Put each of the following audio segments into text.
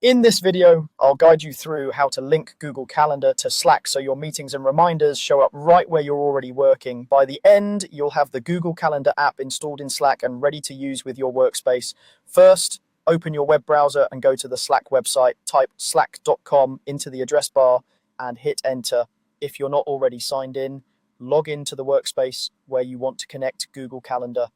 In this video, I'll guide you through how to link Google Calendar to Slack so your meetings and reminders show up right where you're already working. By the end, you'll have the Google Calendar app installed in Slack and ready to use with your workspace. First, open your web browser and go to the Slack website. Type slack.com into the address bar and hit enter. If you're not already signed in, log into the workspace where you want to connect Google Calendar.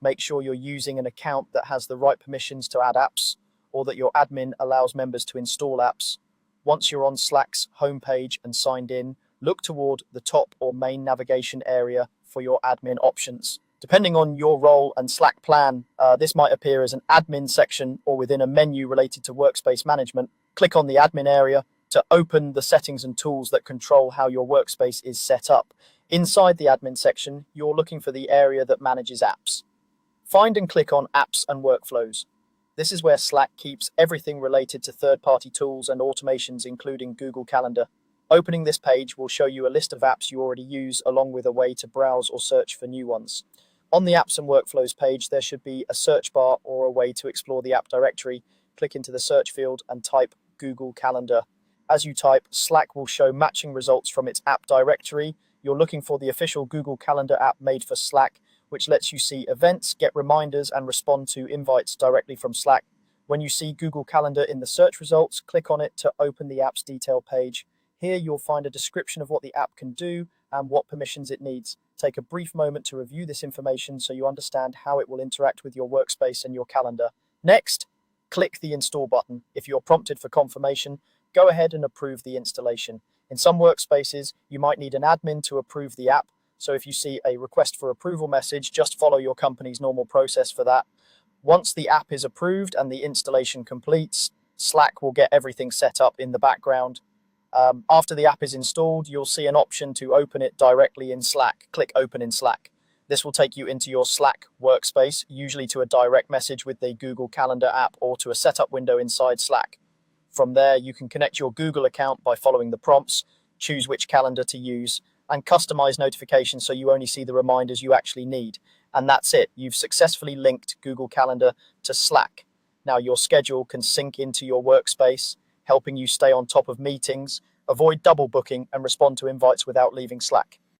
Make sure you're using an account that has the right permissions to add apps, or that your admin allows members to install apps. Once you're on Slack's homepage and signed in, look toward the top or main navigation area for your admin options. Depending on your role and Slack plan, this might appear as an admin section or within a menu related to workspace management. Click on the admin area to open the settings and tools that control how your workspace is set up. Inside the admin section, you're looking for the area that manages apps. Find and click on Apps and Workflows. This is where Slack keeps everything related to third-party tools and automations, including Google Calendar. Opening this page will show you a list of apps you already use, along with a way to browse or search for new ones. On the Apps and Workflows page, there should be a search bar or a way to explore the app directory. Click into the search field and type Google Calendar. As you type, Slack will show matching results from its app directory. You're looking for the official Google Calendar app made for Slack, which lets you see events, get reminders, and respond to invites directly from Slack. When you see Google Calendar in the search results, click on it to open the app's detail page. Here you'll find a description of what the app can do and what permissions it needs. Take a brief moment to review this information so you understand how it will interact with your workspace and your calendar. Next, click the Install button. If you're prompted for confirmation, go ahead and approve the installation. In some workspaces, you might need an admin to approve the app. So if you see a request for approval message, just follow your company's normal process for that. Once the app is approved and the installation completes, Slack will get everything set up in the background. After the app is installed, you'll see an option to open it directly in Slack. Click Open in Slack. This will take you into your Slack workspace, usually to a direct message with the Google Calendar app or to a setup window inside Slack. From there, you can connect your Google account by following the prompts, choose which calendar to use, and customize notifications so you only see the reminders you actually need. And that's it. You've successfully linked Google Calendar to Slack. Now your schedule can sync into your workspace, helping you stay on top of meetings, avoid double booking, and respond to invites without leaving Slack.